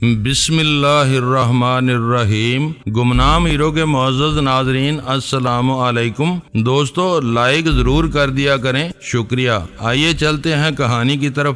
بسم اللہ الرحمن الرحیم۔ گمنام ہیرو کے معزز ناظرین السلام علیکم۔ دوستو لائک ضرور کر دیا کریں، شکریہ۔ آئیے چلتے ہیں کہانی کی طرف۔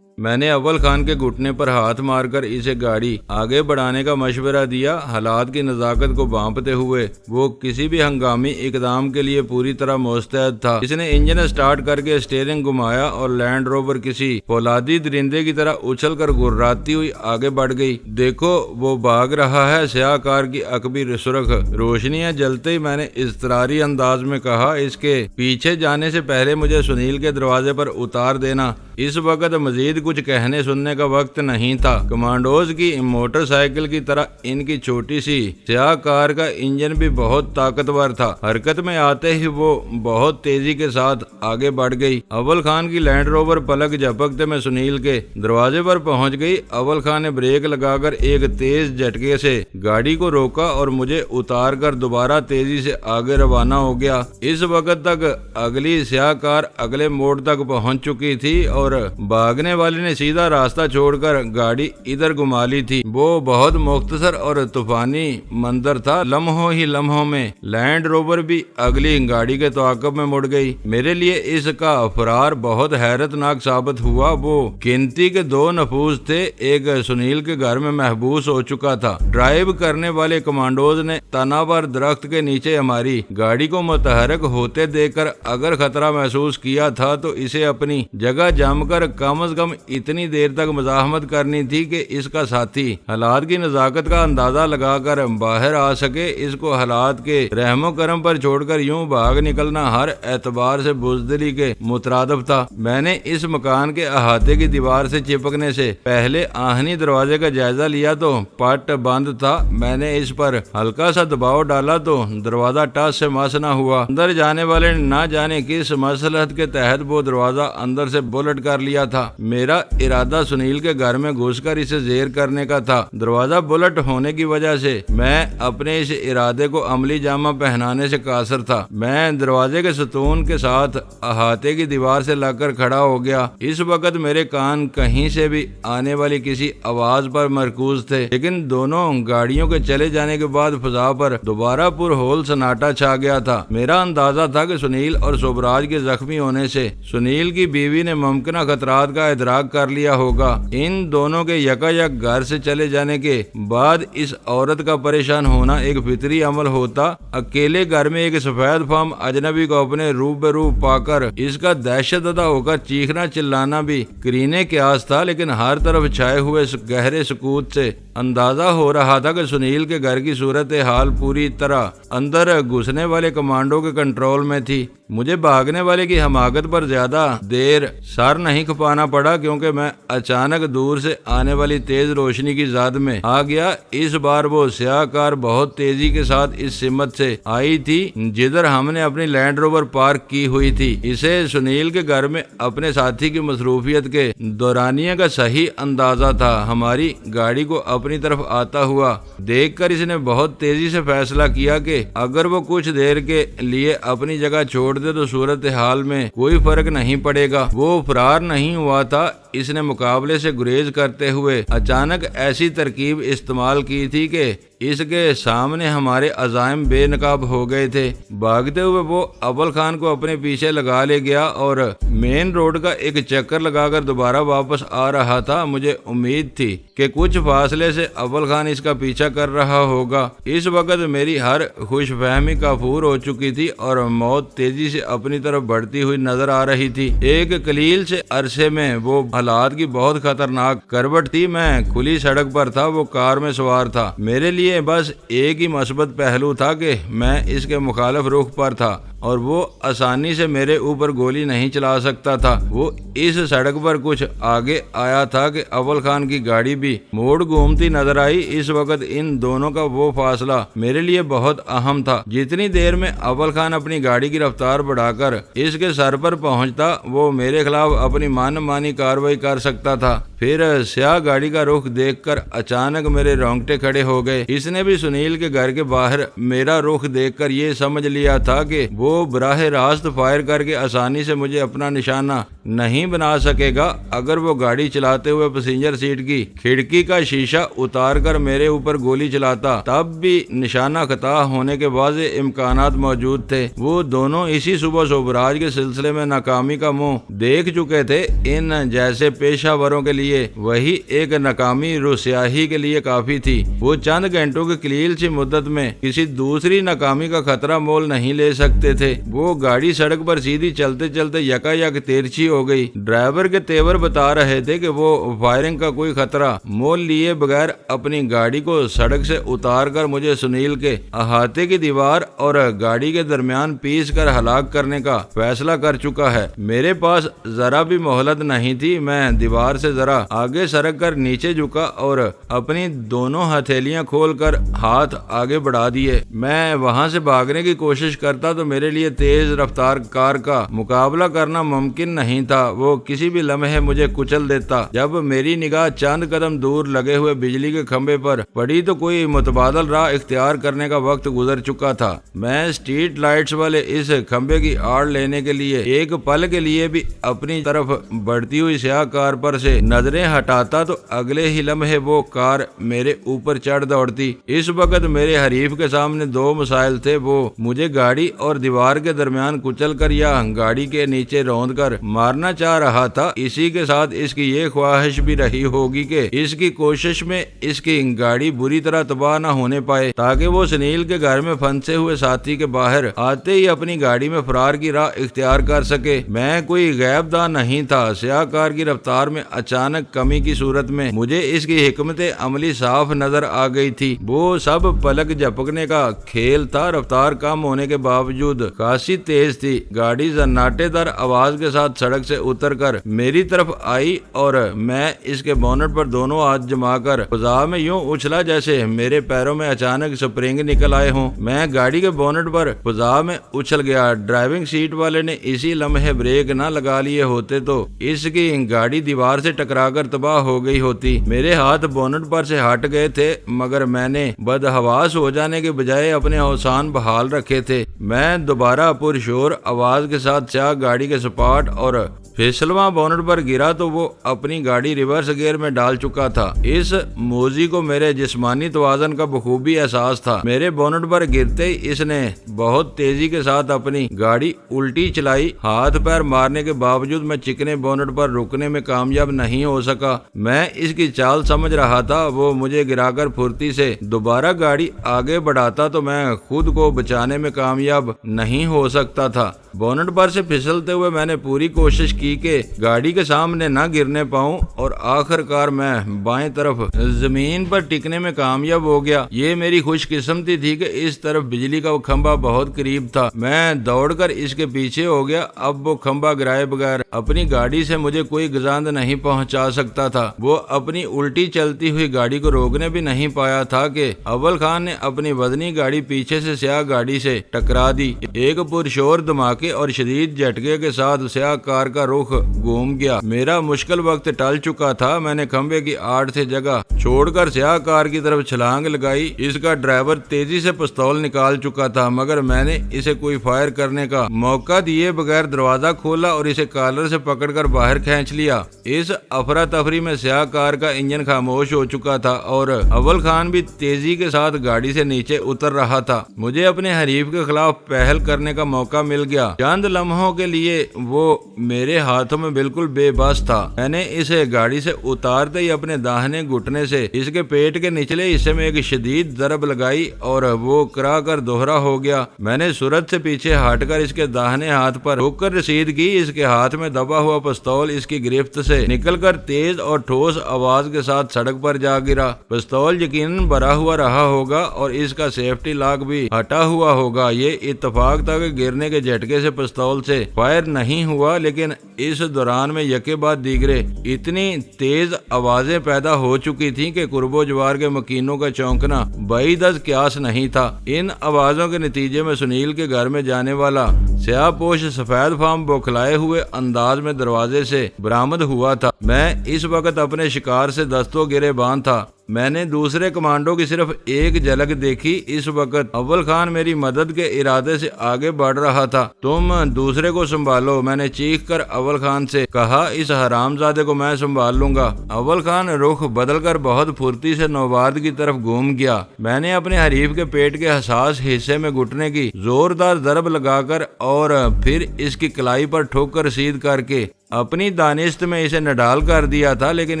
میں نے اول خان کے گھٹنے پر ہاتھ مار کر اسے گاڑی آگے بڑھانے کا مشورہ دیا۔ حالات کی نزاکت کو بھانپتے ہوئے وہ کسی بھی ہنگامی اقدام کے لیے پوری طرح مستعد تھا۔ اس نے انجن سٹارٹ کر کے اسٹیئرنگ گھمایا اور لینڈ روور کسی فولادی درندے کی طرح اچھل کر گراتی ہوئی آگے بڑھ گئی۔ دیکھو وہ بھاگ رہا ہے، سیاہ کار کی عقبی سرخ روشنیاں جلتے ہی میں نے اضطراری انداز میں کہا، اس کے پیچھے جانے سے پہلے مجھے سنیل کے دروازے پر اتار دینا۔ اس وقت مزید کچھ کہنے سننے کا وقت نہیں تھا۔ کمانڈوز کی موٹر سائیکل کی طرح ان کی چھوٹی سی سیاہ کار کا انجن بھی بہت طاقتور تھا۔ حرکت میں آتے ہی وہ بہت تیزی کے ساتھ آگے بڑھ گئی۔ اول خان کی لینڈ روور پلک جھپکتے میں سنیل کے دروازے پر پہنچ گئی۔ اول خان نے بریک لگا کر ایک تیز جھٹکے سے گاڑی کو روکا اور مجھے اتار کر دوبارہ تیزی سے آگے روانہ ہو گیا۔ اس وقت تک اگلی سیاہ کار اگلے موڑ تک پہنچ چکی تھی اور بھاگنے والے نے سیدھا راستہ چھوڑ کر گاڑی ادھر گھما لی تھی۔ وہ بہت مختصر اور طوفانی منظر تھا۔ لمحوں میں لینڈ روور بھی اگلی گاڑی کے تعاقب میں مڑ گئی۔ میرے لیے اس کا فرار بہت حیرت ناک ثابت ہوا۔ وہ گنتی کے دو نفوذ تھے۔ ایک سنیل کے گھر میں محبوس ہو چکا تھا۔ ڈرائیو کرنے والے کمانڈوز نے تناور درخت کے نیچے ہماری گاڑی کو متحرک ہوتے دیکھ کر اگر خطرہ محسوس کیا تھا تو اسے اپنی جگہ جم کر کم از کم اتنی دیر تک مزاحمت کرنی تھی کہ اس کا ساتھی حالات کی نزاکت کا اندازہ لگا کر باہر آ سکے۔ اس کو حالات کے رحم و کرم پر چھوڑ کر یوں بھاگ نکلنا ہر اعتبار سے بزدلی کے مترادف تھا۔ میں نے اس مکان کے احاطے کی دیوار سے چپکنے سے پہلے آہنی دروازے کا جائزہ لیا تو پٹ بند تھا۔ میں نے اس پر ہلکا سا دباؤ ڈالا تو دروازہ ٹس سے مس نہ ہوا۔ اندر جانے والے نہ جانے کس مصلحت کے تحت وہ دروازہ اندر سے بلٹ کر لیا تھا۔ میرا ارادہ سنیل کے گھر میں گھس کر اسے زیر کرنے کا تھا۔ دروازہ بلٹ ہونے کی وجہ سے میں اپنے اس ارادے کو عملی جامہ پہنانے سے قاصر تھا۔ میں دروازے کے ستون کے ساتھ احاطے کی دیوار سے لگ کر کھڑا ہو گیا۔ اس وقت میرے کان کہیں سے بھی آنے والی کسی آواز پر مرکوز تھے، لیکن دونوں گاڑیوں کے چلے جانے کے بعد فضا پر دوبارہ پر ہول سناٹا چھا گیا تھا۔ میرا اندازہ تھا کہ سنیل اور سوبراج کے زخمی ہونے سے سنیل کی بیوی نے ممکنہ خطرات کا ادراک کر لیا ہوگا۔ ان دونوں کے یکا یک گھر سے چلے جانے کے بعد اس عورت کا پریشان ہونا ایک فطری عمل ہوتا۔ اکیلے گھر میں ایک سفید فام اجنبی کو اپنے روبرو پا کر اس کا دہشت زدہ ہو کر چیخنا چلانا بھی قرینے قیاس تھا، لیکن ہر طرف چھائے ہوئے گہرے سکوت سے اندازہ ہو رہا تھا کہ سنیل کے گھر کی صورتحال پوری طرح اندر گھسنے والے کمانڈو کے کنٹرول میں تھی۔ مجھے بھاگنے والے کی حماقت پر زیادہ دیر سر نہیں کھپانا پڑا، کیونکہ میں اچانک دور سے آنے والی تیز روشنی کی زد میں آ گیا۔ اس بار وہ سیاہ کار بہت تیزی کے ساتھ اس سمت سے آئی تھی جدھر ہم نے اپنی لینڈ روور پارک کی ہوئی تھی۔ اسے سنیل کے گھر میں اپنے ساتھی کی مصروفیت کے دورانیے کا صحیح اندازہ تھا۔ ہماری گاڑی کو اپنی طرف آتا ہوا دیکھ کر اس نے بہت تیزی سے فیصلہ کیا کہ اگر وہ کچھ دیر کے لیے اپنی جگہ چھوڑ دے تو صورتحال میں کوئی فرق نہیں پڑے گا۔ وہ فرار نہیں ہوا تھا، اس نے مقابلے سے گریز کرتے ہوئے اچانک ایسی ترکیب استعمال کی تھی کہ اس کے سامنے ہمارے عزائم بے نقاب ہو گئے تھے۔ بھاگتے ہوئے وہ اول خان کو اپنے پیچھے لگا لے گیا اور مین روڈ کا ایک چکر لگا کر دوبارہ واپس آ رہا تھا۔ مجھے امید تھی کہ کچھ فاصلے سے اول خان اس کا پیچھا کر رہا ہوگا۔ اس وقت میری ہر خوش فہمی کافور ہو چکی تھی اور موت تیزی سے اپنی طرف بڑھتی ہوئی نظر آ رہی تھی۔ ایک قلیل سے عرصے میں وہ حالات کی بہت خطرناک کروٹ تھی۔ میں کھلی سڑک پر تھا، وہ کار میں سوار تھا۔ میرے لیے بس ایک ہی مثبت پہلو تھا کہ میں اس کے مخالف رخ پر تھا اور وہ آسانی سے میرے اوپر گولی نہیں چلا سکتا تھا۔ وہ اس سڑک پر کچھ آگے آیا تھا کہ اول خان کی گاڑی بھی موڑ گھومتی نظر آئی۔ اس وقت ان دونوں کا وہ فاصلہ میرے لیے بہت اہم تھا۔ جتنی دیر میں اول خان اپنی گاڑی کی رفتار بڑھا کر اس کے سر پر پہنچتا، وہ میرے خلاف اپنی من مانی کارروائی کر سکتا تھا۔ پھر سیاہ گاڑی کا رخ دیکھ کر اچانک میرے رونگٹے کھڑے ہو گئے۔ اس نے بھی سنیل کے گھر کے باہر میرا رخ دیکھ کر یہ سمجھ لیا تھا کہ وہ وہ براہ راست فائر کر کے آسانی سے مجھے اپنا نشانہ نہیں بنا سکے گا۔ اگر وہ گاڑی چلاتے ہوئے پیسنجر سیٹ کی کھڑکی کا شیشہ اتار کر میرے اوپر گولی چلاتا تب بھی نشانہ خطا ہونے کے واضح امکانات موجود تھے۔ وہ دونوں اسی صبح سوبراج کے سلسلے میں ناکامی کا منہ دیکھ چکے تھے۔ ان جیسے پیشہ وروں کے لیے وہی ایک ناکامی رسیاہی کے لیے کافی تھی۔ وہ چند گھنٹوں کی قلیل سی مدت میں کسی دوسری ناکامی کا خطرہ مول نہیں لے سکتے تھے۔ وہ گاڑی سڑک پر سیدھی چلتے چلتے یکا یک تیرچھی ہو گئی۔ ڈرائیور کے تیور بتا رہے تھے کہ وہ فائرنگ کا کوئی خطرہ مول لیے بغیر اپنی گاڑی کو سڑک سے اتار کر مجھے سنیل کے احاطے کی دیوار اور گاڑی کے درمیان پیس کر ہلاک کرنے کا فیصلہ کر چکا ہے۔ میرے پاس ذرا بھی مہلت نہیں تھی۔ میں دیوار سے ذرا آگے سرک کر نیچے جھکا اور اپنی دونوں ہتھیلیاں کھول کر ہاتھ آگے بڑھا دیے۔ میں وہاں سے بھاگنے کی کوشش کرتا تو میرے لیے تیز رفتار کار کا مقابلہ کرنا ممکن نہیں تھا۔ وہ کسی بھی لمحے مجھے کچل دیتا۔ جب میری نگاہ چند قدم دور لگے ہوئے بجلی کے کھمبے پر پڑی تو کوئی متبادل راہ اختیار کرنے کا وقت گزر چکا تھا۔ میں اسٹریٹ لائٹس والے اس کھمبے کی آڑ لینے کے لیے ایک پل کے لیے بھی اپنی طرف بڑھتی ہوئی سیاہ کار پر سے نظریں ہٹاتا تو اگلے ہی لمحے وہ کار میرے اوپر چڑھ دوڑتی۔ اس وقت میرے حریف کے سامنے دو مسائل تھے۔ وہ مجھے گاڑی اور دیوار کے درمیان کچل کر یا گاڑی کے نیچے روند کر مارنا چاہ رہا تھا۔ اسی کے ساتھ اس کی یہ خواہش بھی رہی ہوگی کہ اس کی کوشش میں اس کی گاڑی بری طرح تباہ نہ ہونے پائے تاکہ وہ سنیل کے گھر میں پھنسے ہوئے ساتھی کے باہر آتے ہی اپنی گاڑی میں فرار کی راہ اختیار کر سکے۔ میں کوئی غیب داں نہیں تھا۔ سیاہ کار کی رفتار میں اچانک کمی کی صورت میں مجھے اس کی حکمت عملی صاف نظر آ گئی تھی۔ وہ سب پلک جھپکنے کا کھیل تھا۔ رفتار کم ہونے کے باوجود خاصی تیز تھی۔ گاڑی زناٹے دار آواز کے ساتھ سڑک سے اتر کر میری طرف آئی اور میں اس کے بونٹ پر دونوں ہاتھ جما کر فضا میں یوں اچھلا جیسے میرے پیروں میں اچانک سپرنگ نکل آئے ہوں۔ میں گاڑی کے بونٹ پر فضا میں اچھل گیا۔ ڈرائیونگ سیٹ والے نے اسی لمحے بریک نہ لگا لیے ہوتے تو اس کی گاڑی دیوار سے ٹکرا کر تباہ ہو گئی ہوتی۔ میرے ہاتھ بونٹ پر سے ہٹ گئے تھے مگر میں نے بدحواس ہو جانے کے بجائے اپنے ہوشان بحال رکھے تھے۔ میں دوبارہ پرشور آواز کے ساتھ سیاہ گاڑی کے سپاٹ اور پھسلواں بونٹ پر گرا تو وہ اپنی گاڑی ریورس گیئر میں ڈال چکا تھا۔ اس موزی کو میرے جسمانی توازن کا بخوبی احساس تھا۔ میرے بونٹ پر گرتے ہی اس نے بہت تیزی کے ساتھ اپنی گاڑی الٹی چلائی۔ ہاتھ پیر مارنے کے باوجود میں چکنے بونٹ پر رکنے میں کامیاب نہیں ہو سکا۔ میں اس کی چال سمجھ رہا تھا۔ وہ مجھے گرا کر پھرتی سے دوبارہ گاڑی آگے بڑھاتا تو میں خود کو بچانے میں کامیاب نہیں ہو سکتا تھا۔ بونٹ پر سے پھسلتے ہوئے میں نے پوری کوشش کی کہ گاڑی کے سامنے نہ گرنے پاؤں اور آخر کار میں بائیں طرف زمین پر ٹکنے میں کامیاب ہو گیا۔ یہ میری خوش قسمتی تھی کہ اس طرف بجلی کا وہ کھمبا بہت قریب تھا۔ میں دوڑ کر اس کے پیچھے ہو گیا۔ اب وہ کھمبا گرائے بغیر اپنی گاڑی سے مجھے کوئی گزاند نہیں پہنچا سکتا تھا۔ وہ اپنی الٹی چلتی ہوئی گاڑی کو روکنے بھی نہیں پایا تھا کہ اول خان نے اپنی وزنی گاڑی پیچھے سے سیاہ گاڑی سے ٹکرا دی۔ ایک پرشور دھماکے اور شدید جھٹکے کے ساتھ سیاہ کار کا رخ گھوم گیا۔ میرا مشکل وقت ٹل چکا تھا۔ میں نے کھمبے کی آڑ سے جگہ چھوڑ کر سیاہ کار کی طرف چھلانگ لگائی۔ اس کا ڈرائیور تیزی سے پستول نکال چکا تھا مگر میں نے اسے کوئی فائر کرنے کا موقع دیے بغیر دروازہ کھولا اور اسے کالر سے پکڑ کر باہر کھینچ لیا۔ اس افراتفری میں سیاہ کار کا انجن خاموش ہو چکا تھا اور اول خان بھی تیزی کے ساتھ گاڑی سے نیچے اتر رہا تھا۔ مجھے اپنے حریف کے خلاف پہل کرنے کا موقع مل گیا۔ چند لمحوں کے لیے وہ میرے ہاتھوں میں بالکل بے بس تھا۔ میں نے اسے گاڑی سے اتارتے ہی اپنے داہنے گھٹنے سے اس کے پیٹ کے نچلے حصے میں ایک شدید ضرب لگائی اور وہ کرا کر دوہرا ہو گیا۔ میں نے صورت سے پیچھے ہٹ کر اس کے داہنے ہاتھ پر رک کر رسید کی۔ اس کے ہاتھ میں دبا ہوا پستول اس کی گرفت سے نکل کر تیز اور ٹھوس آواز کے ساتھ سڑک پر جا گرا۔ پستول یقیناً بھرا ہوا رہا ہوگا اور اس کا سیفٹی لاک بھی ہٹا ہوا ہوگا۔ یہ اتفاق تھا کہ گرنے کے جھٹکے سے پستول سے فائر نہیں ہوا لیکن اس دوران میں یکے بعد دیگرے اتنی تیز آوازیں پیدا ہو چکی تھیں کہ قرب و جوار کے مکینوں کا چونکنا بعید از قیاس نہیں تھا۔ ان آوازوں کے نتیجے میں سنیل کے گھر میں جانے والا سیاہ پوش سفید فام بوکھلائے ہوئے انداز میں دروازے سے برآمد ہوا تھا۔ میں اس وقت اپنے شکار سے دستوں گرے باندھ تھا۔ میں نے دوسرے کمانڈو کی صرف ایک جھلک دیکھی۔ اس وقت اول خان میری مدد کے ارادے سے آگے بڑھ رہا تھا۔ تم دوسرے کو سنبھالو، میں نے چیخ کر اول خان سے کہا، اس حرام زادے کو میں سنبھال لوں گا۔ اول خان رخ بدل کر بہت پھرتی سے نوبات کی طرف گھوم گیا۔ میں نے اپنے حریف کے پیٹ کے حساس حصے میں گھٹنے کی زوردار ضرب لگا کر اور پھر اس کی کلائی پر ٹھوکر رسید کر کے اپنی دانست میں اسے نڈال کر دیا تھا، لیکن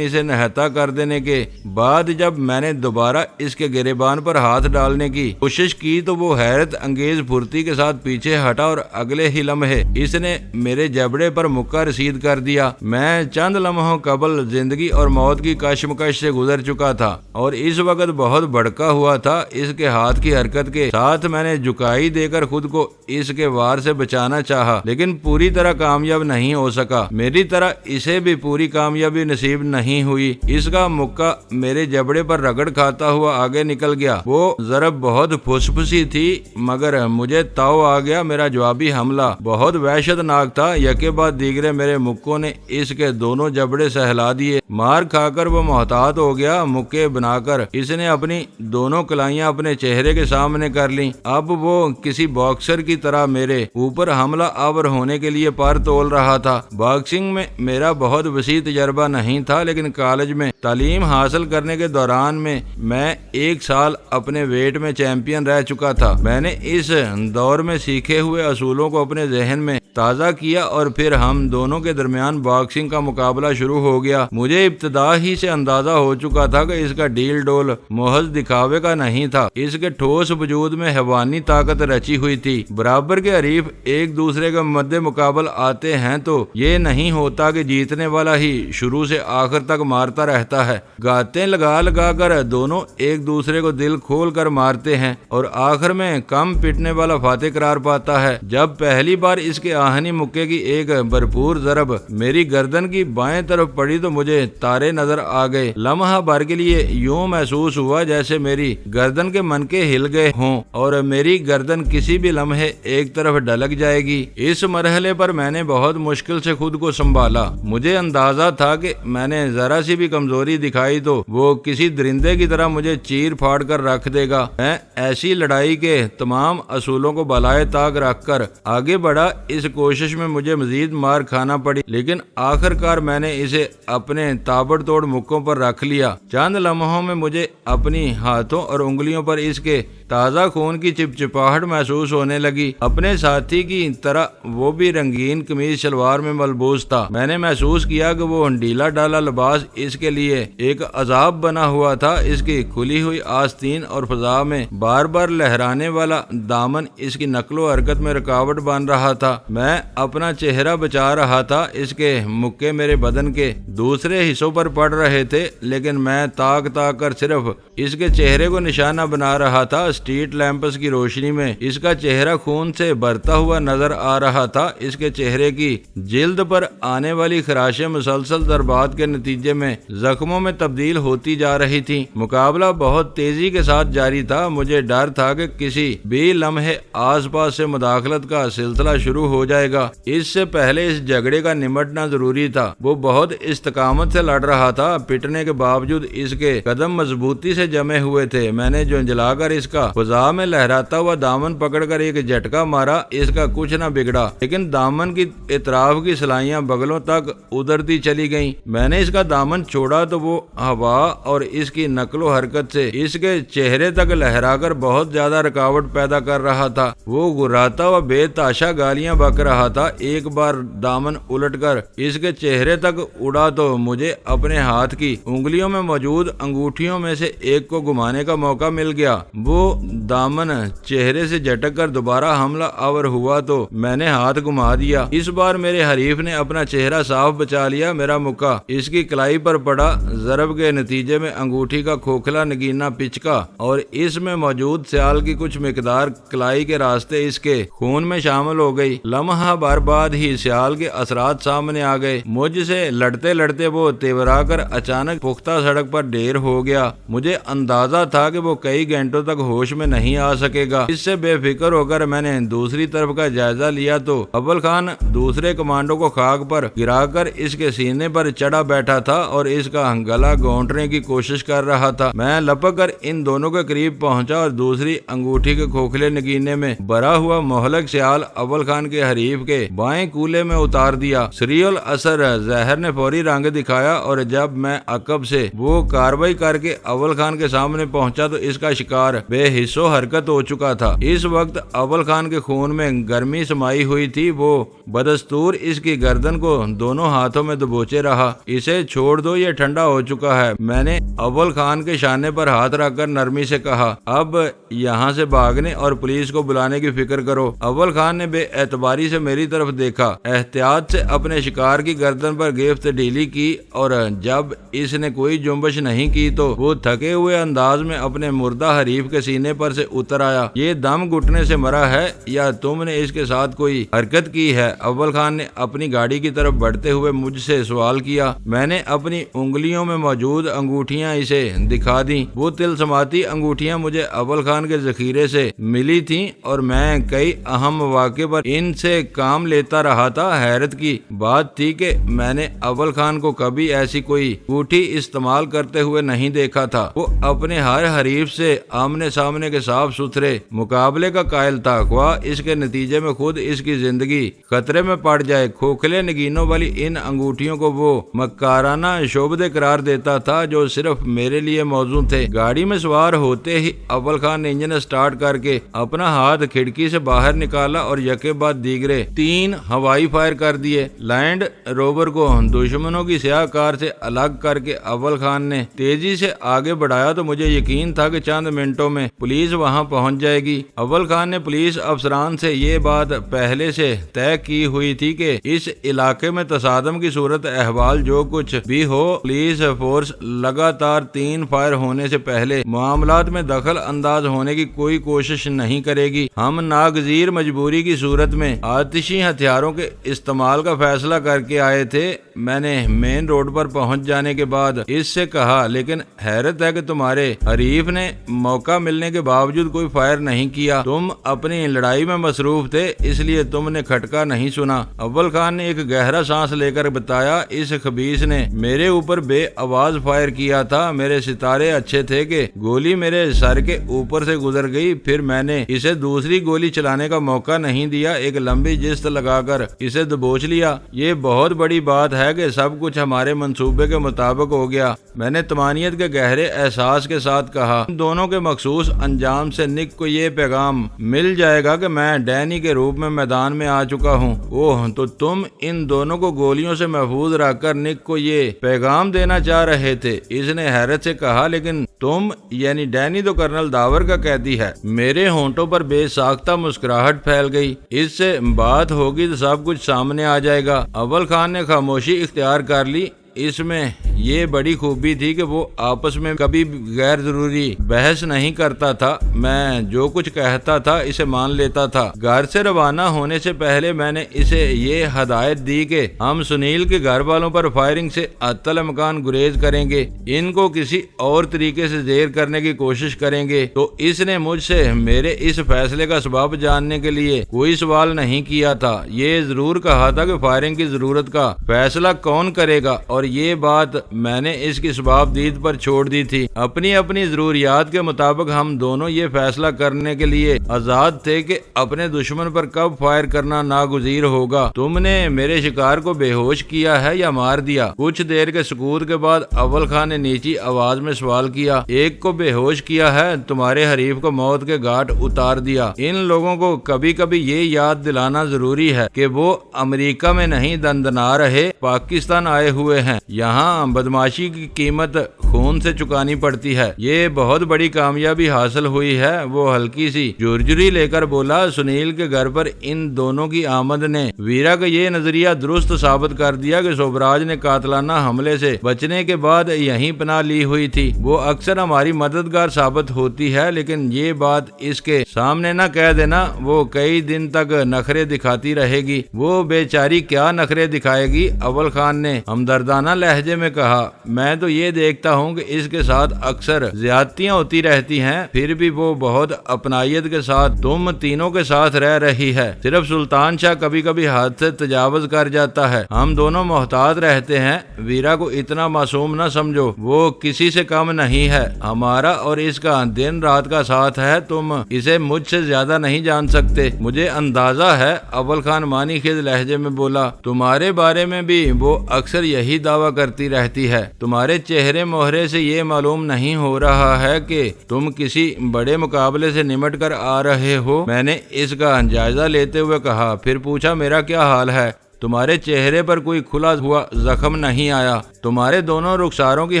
اسے نہتا کر دینے کے بعد جب میں نے دوبارہ اس کے گریبان پر ہاتھ ڈالنے کی کوشش کی تو وہ حیرت انگیز پھرتی کے ساتھ پیچھے ہٹا اور اگلے ہی لمحے اس نے میرے جبڑے پر مکہ رسید کر دیا۔ میں چند لمحوں قبل زندگی اور موت کی کشمکش سے گزر چکا تھا اور اس وقت بہت بھڑکا ہوا تھا۔ اس کے ہاتھ کی حرکت کے ساتھ میں نے جھکائی دے کر خود کو اس کے وار سے بچانا چاہا، لیکن پوری طرح کامیاب نہیں ہو سکا۔ میری طرح اسے بھی پوری کامیابی نصیب نہیں ہوئی۔ اس کا مکہ میرے جبڑے پر رگڑ کھاتا ہوا آگے نکل گیا۔ وہ ضرب بہت پھسپسی تھی مگر مجھے تاؤ آ گیا۔ میرا جوابی حملہ بہت وحشت ناک تھا۔ یکے بعد دیگرے میرے مکوں نے اس کے دونوں جبڑے سہلا دیے۔ مار کھا کر وہ محتاط ہو گیا۔ مکے بنا کر اس نے اپنی دونوں کلائیاں اپنے چہرے کے سامنے کر لیں۔ اب وہ کسی باکسر کی طرح میرے اوپر حملہ آور ہونے کے لیے پر تول رہا تھا۔ باکسنگ میں میرا بہت وسیع تجربہ نہیں تھا، لیکن کالج میں تعلیم حاصل کرنے کے دوران میں 1 سال اپنے ویٹ میں چیمپئن رہ چکا تھا۔ میں نے اس دور میں سیکھے ہوئے اصولوں کو اپنے ذہن میں تازہ کیا اور پھر ہم دونوں کے درمیان باکسنگ کا مقابلہ شروع ہو گیا۔ مجھے ابتدا ہی سے اندازہ ہو چکا تھا کہ اس کا ڈیل ڈول محض دکھاوے کا نہیں تھا۔ اس کے ٹھوس وجود میں حیوانی طاقت رچی ہوئی تھی۔ برابر کے حریف ایک دوسرے کے مد مقابل آتے ہیں تو یہ نہیں ہوتا کہ جیتنے والا ہی شروع سے آخر تک مارتا رہتا ہے۔ گاتے لگا لگا کر دونوں ایک دوسرے کو دل کھول کر مارتے ہیں اور آخر میں کم پٹنے والا فاتح قرار پاتا ہے۔ جب پہلی بار اس کے آہنی مکے کی ایک بھرپور ضرب میری گردن کی بائیں طرف پڑی تو مجھے تارے نظر آ گئے۔ لمحہ بھر کے لیے یوں محسوس ہوا جیسے میری گردن کے منکے ہل گئے ہوں اور میری گردن کسی بھی لمحے ایک طرف ڈھلک جائے گی۔ اس مرحلے پر میں نے بہت مشکل سے خود کو سنبھالا۔ مجھے اندازہ تھا کہ میں نے ذرا سی بھی کمزوری دکھائی تو وہ کسی درندے کی طرح مجھے چیر پھاڑ کر رکھ دے گا۔ میں ایسی لڑائی کے تمام اصولوں کو بالائے طاق رکھ کر آگے بڑھا۔ اس کوشش میں مجھے مزید مار کھانا پڑی، لیکن آخر کار میں نے اسے اپنے تابڑ توڑ مکوں پر رکھ لیا۔ چند لمحوں میں مجھے اپنی ہاتھوں اور انگلیوں پر اس کے تازہ خون کی چپچپاہٹ محسوس ہونے لگی۔ اپنے ساتھی کی طرح وہ بھی رنگین قمیض شلوار میں ملبوس تھا۔ میں نے محسوس کیا کہ وہ ڈھیلا ڈالا لباس اس کے لیے ایک عذاب بنا ہوا تھا۔ اس کی کھلی ہوئی آستین اور فضا میں بار بار لہرانے والا دامن اس کی نقل و حرکت میں رکاوٹ بن رہا تھا۔ میں اپنا چہرہ بچا رہا تھا۔ اس کے مکے میرے بدن کے دوسرے حصوں پر پڑ رہے تھے، لیکن میں تاک تاک کر صرف اس کے چہرے کو نشانہ بنا رہا تھا۔ اسٹریٹ لیمپس کی روشنی میں اس کا چہرہ خون سے بھرتا ہوا نظر آ رہا تھا۔ اس کے چہرے کی جلد پر آنے والی خراشیں مسلسل ضربات کے نتیجے میں زخموں میں تبدیل ہوتی جا رہی تھی۔ مقابلہ بہت تیزی کے ساتھ جاری تھا۔ مجھے ڈر تھا کہ کسی بھی لمحے آس پاس سے مداخلت کا سلسلہ شروع ہو جائے گا۔ اس سے پہلے اس جھگڑے کا نمٹنا ضروری تھا۔ وہ بہت استقامت سے لڑ رہا تھا۔ پٹنے کے باوجود اس کے قدم مضبوطی سے جمے ہوئے تھے۔ میں نے جھنجھلا کر اس کا فضا میں لہراتا ہوا دامن پکڑ کر ایک جھٹکا مارا۔ اس کا کچھ نہ بگڑا، لیکن دامن کی اطراف کی سلائیاں بغلوں تک ادھرتی چلی گئیں۔ میں نے اس کا دامن چھوڑا تو وہ ہوا اور اس کی نقل و حرکت سے اس کے چہرے تک لہرا کر بہت زیادہ رکاوٹ پیدا کر رہا تھا۔ وہ گراتا ہوا بے تاشا گالیاں بک رہا تھا۔ ایک بار دامن الٹ کر اس کے چہرے تک اڑا تو مجھے اپنے ہاتھ کی انگلیوں میں موجود انگوٹھیوں میں سے ایک کو گھمانے کا موقع مل گیا۔ وہ دامن چہرے سے جھٹک کر دوبارہ حملہ آور ہوا تو میں نے ہاتھ گھما دیا۔ اس بار میرے حریف نے اپنا چہرہ صاف بچا لیا۔ میرا مکہ اس کی کلائی پر پڑا۔ ضرب کے نتیجے میں انگوٹھی کا کھوکھلا نگینہ پچکا اور اس میں موجود سیال کی کچھ مقدار کلائی کے راستے اس کے خون میں شامل ہو گئی۔ لمحہ بار بعد ہی سیال کے اثرات سامنے آ گئے۔ مجھ سے لڑتے لڑتے وہ تیورا کر اچانک پختہ سڑک پر ڈھیر ہو گیا۔ مجھے اندازہ تھا کہ وہ کئی گھنٹوں تک ہوش ہوش میں نہیں آ سکے گا۔ اس سے بے فکر ہو کر میں نے دوسری طرف کا جائزہ لیا تو اول خان دوسرے کمانڈو کو خاک پر گرا کر اس کے سینے پر چڑھا بیٹھا تھا اور اس کا گلا گھونٹنے کی کوشش کر رہا تھا۔ میں لپک کر ان دونوں کے قریب پہنچا اور دوسری انگوٹھی کے کھوکھلے نگینے میں بھرا ہوا مہلک سیال اول خان کے حریف کے بائیں کولے میں اتار دیا۔ سری الاثر زہر نے فوری رنگ دکھایا اور جب میں عقب سے وہ کاروائی کر کے اول خان کے سامنے پہنچا تو اس کا شکار بے حس و حرکت ہو چکا تھا۔ اس وقت اول خان کے خون میں گرمی سمائی ہوئی تھی۔ وہ بدستور اس کی گردن کو دونوں ہاتھوں میں دبوچے رہا۔ اسے چھوڑ دو، یہ ٹھنڈا ہو چکا ہے، میں نے اول خان کے شانے پر ہاتھ رکھ کر نرمی سے کہا۔ اب یہاں سے بھاگنے اور پولیس کو بلانے کی فکر کرو۔ اول خان نے بے اعتباری سے میری طرف دیکھا، احتیاط سے اپنے شکار کی گردن پر گرفت ڈھیلی کی اور جب اس نے کوئی جنبش نہیں کی تو وہ تھکے ہوئے انداز میں اپنے مردہ حریف کے سینے پر سے اتر آیا۔ یہ دم گھٹنے سے مرا ہے یا تم نے اس کے ساتھ کوئی حرکت کی ہے؟ اول خان نے اپنی گاڑی کی طرف بڑھتے ہوئے مجھ سے سوال کیا۔ میں نے اپنی انگلیوں میں موجود انگوٹھیاں اسے دکھا دیں۔ وہ تلسماتی انگوٹھیاں مجھے اول خان کے ذخیرے سے ملی تھیں اور میں کئی اہم مواقع پر ان سے کام لیتا رہا تھا۔ حیرت کی بات تھی کہ میں نے اول خان کو کبھی ایسی کوئی انگوٹھی استعمال کرتے ہوئے نہیں دیکھا تھا۔ وہ اپنے ہر حریف سے آمنے سامنے کے صاف ستھرے مقابلے کا قائل تھا، خواہ اس کے نتیجے میں خود اس کی زندگی خطرے میں پڑ جائے۔ کھوکھلے نگینوں والی ان انگوٹھیوں کو وہ مکارانہ شعبدے قرار دیتا تھا جو صرف میرے لیے موزوں تھے۔ گاڑی میں سوار ہوتے ہی اول خان نے انجن سٹارٹ کر کے اپنا ہاتھ کھڑکی سے باہر نکالا اور یکے بعد دیگرے 3 ہوائی فائر کر دیے۔ لینڈ روور کو دشمنوں کی سیاہ کار سے الگ کر کے اول خان نے تیزی سے آگے بڑھایا تو مجھے یقین تھا کہ چند منٹوں میں پولیس وہاں پہنچ جائے گی۔ اول خان نے پولیس افسران سے یہ بات پہلے سے طے کی ہوئی تھی کہ اس علاقے میں تصادم کی صورت احوال جو کچھ بھی ہو، پولیس فورس لگاتار 3 فائر ہونے سے پہلے معاملات میں دخل انداز ہونے کی کوئی کوشش نہیں کرے گی۔ ہم ناگزیر مجبوری کی صورت میں آتشی ہتھیاروں کے استعمال کا فیصلہ کر کے آئے تھے۔ میں نے مین روڈ پر پہنچ جانے کے بعد اس سے کہا، لیکن حیرت ہے کہ تمہارے حریف نے موقع ملنے کے باوجود کوئی فائر نہیں کیا۔ تم اپنی لڑائی میں مصروف تھے، اس لیے تم نے کھٹکا نہیں سنا۔ اول خان نے ایک گہرا سانس لے کر بتایا، اس خبیث نے میرے اوپر بے آواز فائر کیا تھا۔ میرے ستارے اچھے تھے کہ گولی میرے سر کے اوپر سے گزر گئی، پھر میں نے اسے دوسری گولی چلانے کا موقع نہیں دیا، ایک لمبی جست لگا کر اسے دبوچ لیا۔ یہ بہت بڑی بات ہے کہ سب کچھ ہمارے منصوبے کے مطابق ہو گیا، میں نے طمانینت کے گہرے احساس کے ساتھ کہا۔ ان دونوں کے مخصوص انجام سے نک کو یہ پیغام مل جائے گا کہ میں ڈینی کے روپ میں میدان میں آ چکا ہوں۔ اوہ، تو تم ان دونوں کو گولیوں سے محفوظ رکھ کر نک کو یہ پیغام دینا چاہ رہے تھے؟ اس نے حیرت سے کہا، لیکن تم یعنی ڈینی تو کرنل داور کا قیدی ہے۔ میرے ہونٹوں پر بے ساختہ مسکراہٹ پھیل گئی۔ اس سے بات ہوگی تو سب کچھ سامنے آ جائے گا۔ اول خان نے خاموشی اختیار کر لی۔ اس میں یہ بڑی خوبی تھی کہ وہ آپس میں کبھی غیر ضروری بحث نہیں کرتا تھا۔ میں جو کچھ کہتا تھا اسے مان لیتا تھا۔ گھر سے روانہ ہونے سے پہلے میں نے اسے یہ ہدایت دی کہ ہم سنیل کے گھر والوں پر فائرنگ سے حتی الامکان گریز کریں گے، ان کو کسی اور طریقے سے زیر کرنے کی کوشش کریں گے۔ تو اس نے مجھ سے میرے اس فیصلے کا سبب جاننے کے لیے کوئی سوال نہیں کیا تھا۔ یہ ضرور کہا تھا کہ فائرنگ کی ضرورت کا فیصلہ کون کرے گا، اور یہ بات میں نے اس کی سباب دید پر چھوڑ دی تھی۔ اپنی اپنی ضروریات کے مطابق ہم دونوں یہ فیصلہ کرنے کے لیے آزاد تھے کہ اپنے دشمن پر کب فائر کرنا ناگزیر ہوگا۔ تم نے میرے شکار کو بے ہوش کیا ہے یا مار دیا؟ کچھ دیر کے سکوت کے بعد اول خان نے نیچی آواز میں سوال کیا۔ ایک کو بے ہوش کیا ہے، تمہارے حریف کو موت کے گھاٹ اتار دیا۔ ان لوگوں کو کبھی کبھی یہ یاد دلانا ضروری ہے کہ وہ امریکہ میں نہیں دندنا رہے، پاکستان آئے ہوئے ہیں۔ یہاں بدماشی کی قیمت خون سے چکانی پڑتی ہے۔ یہ بہت بڑی کامیابی حاصل ہوئی ہے۔ وہ ہلکی سی جرجری لے کر بولا۔ سنیل کے گھر پر ان دونوں کی آمد نے ویرا کا یہ نظریہ درست ثابت کر دیا کہ سوبراج نے قاتلانہ حملے سے بچنے کے بعد یہیں پناہ لی ہوئی تھی۔ وہ اکثر ہماری مددگار ثابت ہوتی ہے، لیکن یہ بات اس کے سامنے نہ کہہ دینا، وہ کئی دن تک نخرے دکھاتی رہے گی۔ وہ بیچاری کیا نخرے دکھائے گی؟ اول خان نے ہمدردانہ دوستانہ لہجے میں کہا، میں تو یہ دیکھتا ہوں کہ اس کے ساتھ اکثر زیادتیاں ہوتی رہتی ہیں، پھر بھی وہ بہت اپنائیت کے ساتھ تم تینوں کے ساتھ رہ رہی ہے۔ صرف سلطان شاہ کبھی کبھی حد سے تجاوز کر جاتا ہے۔ ہم دونوں محتاط رہتے ہیں۔ ویرا کو اتنا معصوم نہ سمجھو، وہ کسی سے کم نہیں ہے۔ ہمارا اور اس کا دن رات کا ساتھ ہے، تم اسے مجھ سے زیادہ نہیں جان سکتے۔ مجھے اندازہ ہے، اول خان مانی خیز لہجے میں بولا، تمہارے بارے میں بھی وہ اکثر یہی دعویٰ کرتی رہتی ہے۔ تمہارے چہرے مہرے سے یہ معلوم نہیں ہو رہا ہے کہ تم کسی بڑے مقابلے سے نمٹ کر آ رہے ہو۔ میں نے اس کا جائزہ لیتے ہوئے کہا، پھر پوچھا میرا کیا حال ہے؟ تمہارے چہرے پر کوئی کھلا ہوا زخم نہیں آیا، تمہارے دونوں رخساروں کی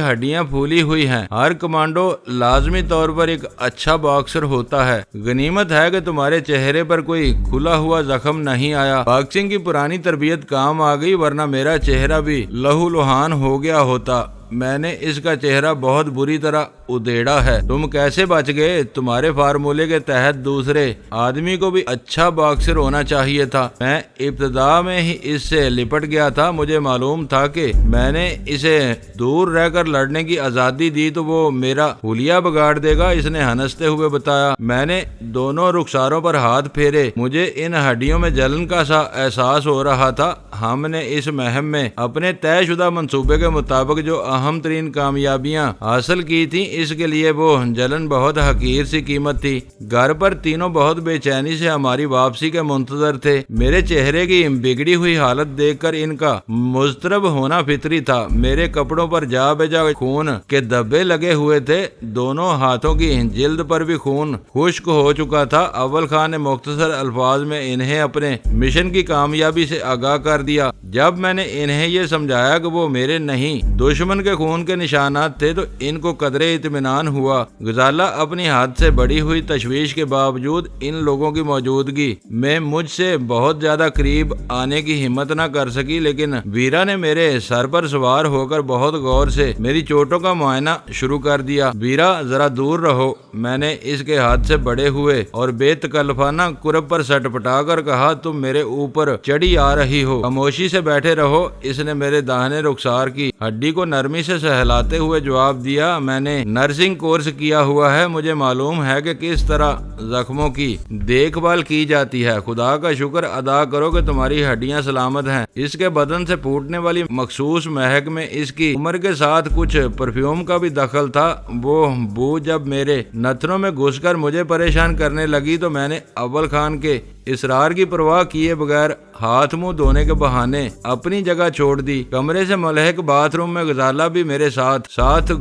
ہڈیاں پھولی ہوئی ہیں۔ ہر کمانڈو لازمی طور پر ایک اچھا باکسر ہوتا ہے۔ غنیمت ہے کہ تمہارے چہرے پر کوئی کھلا ہوا زخم نہیں آیا۔ باکسنگ کی پرانی تربیت کام آ گئی، ورنہ میرا چہرہ بھی لہو لہان ہو گیا ہوتا۔ میں نے اس کا چہرہ بہت بری طرح ادھیڑا ہے۔ تم کیسے بچ گئے؟ تمہارے فارمولے کے تحت دوسرے آدمی کو بھی اچھا باکسر ہونا چاہیے تھا۔ میں ابتدا میں ہی اس سے لپٹ گیا تھا۔ مجھے معلوم تھا کہ میں نے اسے دور رہ کر لڑنے کی آزادی دی تو وہ میرا حلیہ بگاڑ دے گا، اس نے ہنستے ہوئے بتایا۔ میں نے دونوں رخساروں پر ہاتھ پھیرے۔ مجھے ان ہڈیوں میں جلن کا سا احساس ہو رہا تھا۔ ہم نے اس مہم میں اپنے طے شدہ منصوبے کے مطابق جو اہم ترین کامیابیاں حاصل کی تھیں، اس کے لیے وہ جلن بہت حقیر سی قیمت تھی۔ گھر پر تینوں بہت بے چینی سے ہماری واپسی کے منتظر تھے۔ میرے چہرے کی بگڑی ہوئی حالت دیکھ کر ان کا مضطرب ہونا فطری تھا۔ میرے کپڑوں پر جا بجا خون کے دھبے لگے ہوئے تھے، دونوں ہاتھوں کی جلد پر بھی خون خشک ہو چکا تھا۔ اول خان نے مختصر الفاظ میں انہیں اپنے مشن کی کامیابی سے آگاہ کر دیا۔ جب میں نے انہیں یہ سمجھایا کہ وہ میرے نہیں دشمن کے خون کے نشانات تھے تو ان کو قدرے اطمینان ہوا۔ غزالہ اپنی حد سے بڑی ہوئی تشویش کے باوجود ان لوگوں کی موجودگی میں مجھ سے بہت زیادہ قریب آنے کی ہمت نہ کر سکی، لیکن ویرا نے میرے سر پر سوار ہو کر بہت غور سے میری چوٹوں کا معائنہ شروع کر دیا۔ ویرا ذرا دور رہو، میں نے اس کے ہاتھ سے بڑے ہوئے اور بے تکلفانہ کرب پر سٹ پٹا کر کہا، تم میرے اوپر چڑھی آ رہی ہو، خاموشی سے بیٹھے رہو۔ اس نے میرے داہنے رخسار کی ہڈی کو نرمی سے سہلاتے ہوئے جواب دیا، میں نے نرسنگ کورس کیا ہوا ہے، مجھے معلوم ہے کہ کس طرح زخموں کی دیکھ بھال کی جاتی ہے۔ خدا کا شکر ادا کرو کہ تمہاری ہڈیاں سلامت ہیں۔ اس کے بدن سے پھوٹنے والی مخصوص مہک میں اس کی عمر کے ساتھ کچھ پرفیوم کا بھی دخل تھا۔ وہ بو جب میرے نتنوں میں گھس کر مجھے پریشان کرنے لگی تو میں نے اول خان کے اصرار کی پرواہ کیے بغیر ہاتھ منہ دھونے کے بہانے اپنی جگہ چھوڑ دی۔ کمرے سے ملحق باتھ روم میں غزالہ بھی میرے ساتھ